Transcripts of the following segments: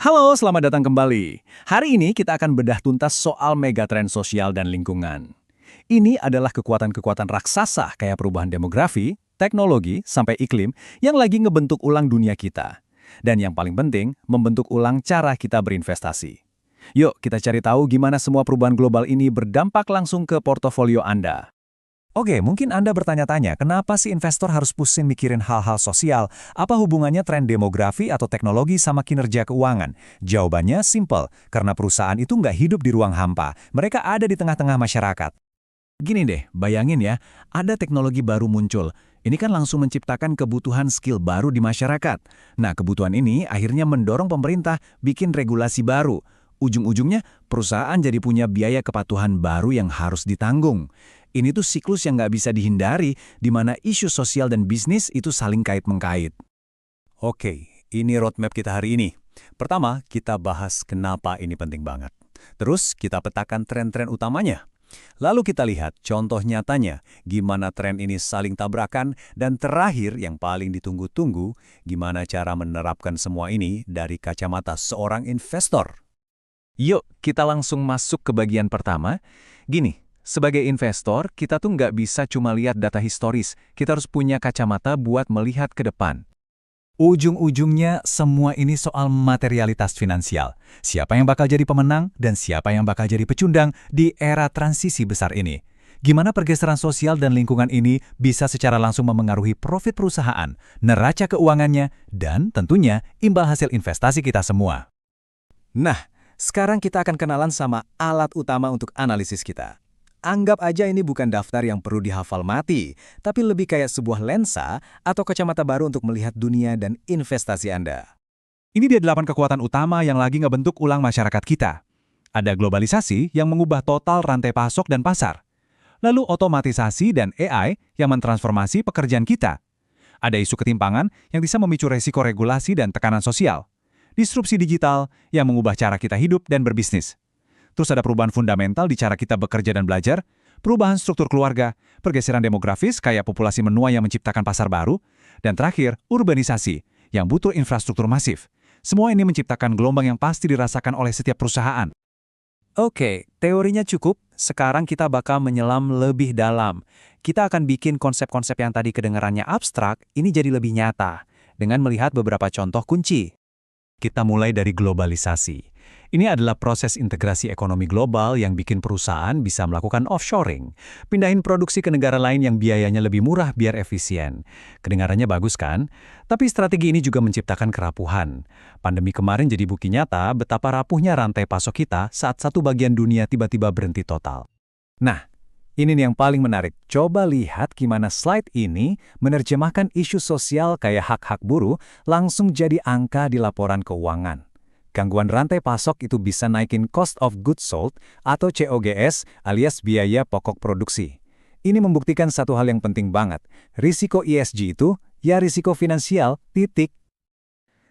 Halo, selamat datang kembali. Hari ini kita akan bedah tuntas soal megatrend sosial dan lingkungan. Ini adalah kekuatan-kekuatan raksasa kayak perubahan demografi, teknologi, sampai iklim yang lagi ngebentuk ulang dunia kita. Dan yang paling penting, membentuk ulang cara kita berinvestasi. Yuk, kita cari tahu gimana semua perubahan global ini berdampak langsung ke portofolio Anda. Oke, mungkin Anda bertanya-tanya, kenapa sih investor harus pusing mikirin hal-hal sosial? Apa hubungannya tren demografi atau teknologi sama kinerja keuangan? Jawabannya simple, karena perusahaan itu nggak hidup di ruang hampa. Mereka ada di tengah-tengah masyarakat. Gini deh, bayangin ya, ada teknologi baru muncul. Ini kan langsung menciptakan kebutuhan skill baru di masyarakat. Nah, kebutuhan ini akhirnya mendorong pemerintah bikin regulasi baru. Ujung-ujungnya, perusahaan jadi punya biaya kepatuhan baru yang harus ditanggung. Ini tuh siklus yang nggak bisa dihindari, di mana isu sosial dan bisnis itu saling kait-mengkait. Oke, ini roadmap kita hari ini. Pertama, kita bahas kenapa ini penting banget. Terus, kita petakan tren-tren utamanya. Lalu kita lihat contoh nyatanya, gimana tren ini saling tabrakan, dan terakhir yang paling ditunggu-tunggu, gimana cara menerapkan semua ini dari kacamata seorang investor. Yuk, kita langsung masuk ke bagian pertama. Gini, sebagai investor, kita tuh nggak bisa cuma lihat data historis. Kita harus punya kacamata buat melihat ke depan. Ujung-ujungnya, semua ini soal materialitas finansial. Siapa yang bakal jadi pemenang dan siapa yang bakal jadi pecundang di era transisi besar ini. Gimana pergeseran sosial dan lingkungan ini bisa secara langsung memengaruhi profit perusahaan, neraca keuangannya, dan tentunya imbal hasil investasi kita semua. Nah, sekarang kita akan kenalan sama alat utama untuk analisis kita. Anggap aja ini bukan daftar yang perlu dihafal mati, tapi lebih kayak sebuah lensa atau kacamata baru untuk melihat dunia dan investasi Anda. Ini dia 8 kekuatan utama yang lagi ngebentuk ulang masyarakat kita. Ada globalisasi yang mengubah total rantai pasok dan pasar. Lalu otomatisasi dan AI yang mentransformasi pekerjaan kita. Ada isu ketimpangan yang bisa memicu resiko regulasi dan tekanan sosial. Disrupsi digital yang mengubah cara kita hidup dan berbisnis. Terus ada perubahan fundamental di cara kita bekerja dan belajar, perubahan struktur keluarga, pergeseran demografis kayak populasi menua yang menciptakan pasar baru, dan terakhir, urbanisasi yang butuh infrastruktur masif. Semua ini menciptakan gelombang yang pasti dirasakan oleh setiap perusahaan. Oke, teorinya cukup. Sekarang kita bakal menyelam lebih dalam. Kita akan bikin konsep-konsep yang tadi kedengarannya abstrak, ini jadi lebih nyata, dengan melihat beberapa contoh kunci. Kita mulai dari globalisasi. Ini adalah proses integrasi ekonomi global yang bikin perusahaan bisa melakukan offshoring. Pindahin produksi ke negara lain yang biayanya lebih murah biar efisien. Kedengarannya bagus kan? Tapi strategi ini juga menciptakan kerapuhan. Pandemi kemarin jadi bukti nyata betapa rapuhnya rantai pasok kita saat satu bagian dunia tiba-tiba berhenti total. Nah, ini nih yang paling menarik. Coba lihat gimana slide ini menerjemahkan isu sosial kayak hak-hak buruh langsung jadi angka di laporan keuangan. Gangguan rantai pasok itu bisa naikin cost of goods sold atau COGS alias biaya pokok produksi. Ini membuktikan satu hal yang penting banget. Risiko ESG itu ya risiko finansial, titik.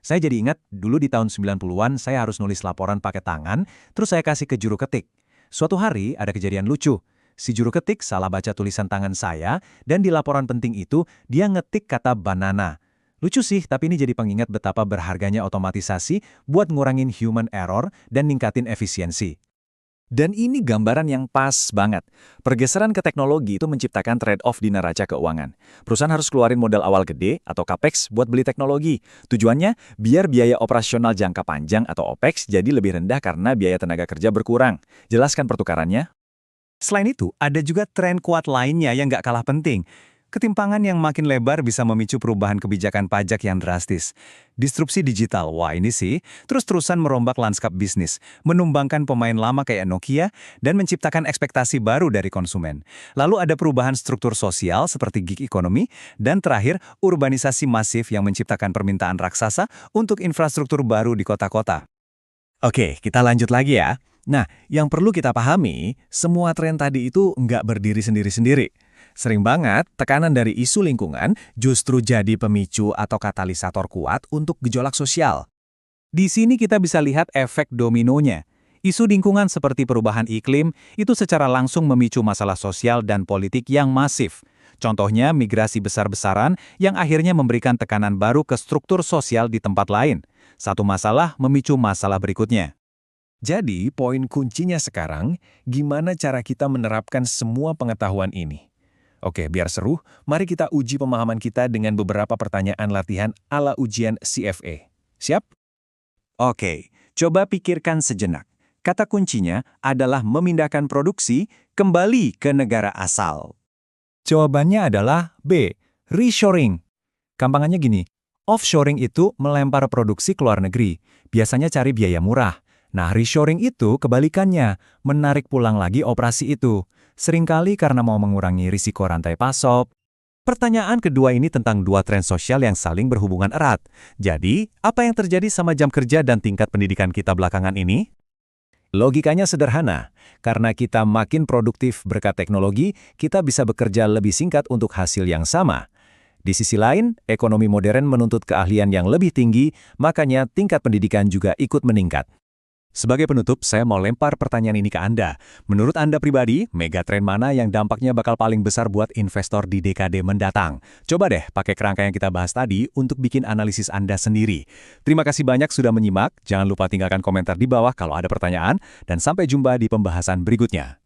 Saya jadi ingat dulu di tahun 90-an saya harus nulis laporan pakai tangan, terus saya kasih ke juru ketik. Suatu hari ada kejadian lucu. Si juru ketik salah baca tulisan tangan saya dan di laporan penting itu dia ngetik kata banana. Lucu sih, tapi ini jadi pengingat betapa berharganya otomatisasi buat ngurangin human error dan ningkatin efisiensi. Dan ini gambaran yang pas banget. Pergeseran ke teknologi itu menciptakan trade-off di neraca keuangan. Perusahaan harus keluarin modal awal gede atau CAPEX buat beli teknologi. Tujuannya biar biaya operasional jangka panjang atau OPEX jadi lebih rendah karena biaya tenaga kerja berkurang. Jelaskan pertukarannya. Selain itu, ada juga tren kuat lainnya yang nggak kalah penting. Ketimpangan yang makin lebar bisa memicu perubahan kebijakan pajak yang drastis. Disrupsi digital, wah ini sih, terus-terusan merombak lanskap bisnis, menumbangkan pemain lama kayak Nokia, dan menciptakan ekspektasi baru dari konsumen. Lalu ada perubahan struktur sosial seperti gig economy, dan terakhir, urbanisasi masif yang menciptakan permintaan raksasa untuk infrastruktur baru di kota-kota. Oke, kita lanjut lagi ya. Nah, yang perlu kita pahami, semua tren tadi itu nggak berdiri sendiri-sendiri. Sering banget, tekanan dari isu lingkungan justru jadi pemicu atau katalisator kuat untuk gejolak sosial. Di sini kita bisa lihat efek dominonya. Isu lingkungan seperti perubahan iklim itu secara langsung memicu masalah sosial dan politik yang masif. Contohnya migrasi besar-besaran yang akhirnya memberikan tekanan baru ke struktur sosial di tempat lain. Satu masalah memicu masalah berikutnya. Jadi, poin kuncinya sekarang, gimana cara kita menerapkan semua pengetahuan ini? Oke, biar seru, mari kita uji pemahaman kita dengan beberapa pertanyaan latihan ala ujian CFA. Siap? Oke, coba pikirkan sejenak. Kata kuncinya adalah memindahkan produksi kembali ke negara asal. Jawabannya adalah B, reshoring. Gampangannya gini, offshoring itu melempar produksi ke luar negeri, biasanya cari biaya murah. Nah, reshoring itu kebalikannya, menarik pulang lagi operasi itu. Seringkali karena mau mengurangi risiko rantai pasok. Pertanyaan kedua ini tentang dua tren sosial yang saling berhubungan erat. Jadi, apa yang terjadi sama jam kerja dan tingkat pendidikan kita belakangan ini? Logikanya sederhana, karena kita makin produktif berkat teknologi, kita bisa bekerja lebih singkat untuk hasil yang sama. Di sisi lain, ekonomi modern menuntut keahlian yang lebih tinggi, makanya tingkat pendidikan juga ikut meningkat. Sebagai penutup, saya mau lempar pertanyaan ini ke Anda. Menurut Anda pribadi, megatrend mana yang dampaknya bakal paling besar buat investor di dekade mendatang? Coba deh pakai kerangka yang kita bahas tadi untuk bikin analisis Anda sendiri. Terima kasih banyak sudah menyimak. Jangan lupa tinggalkan komentar di bawah kalau ada pertanyaan. Dan sampai jumpa di pembahasan berikutnya.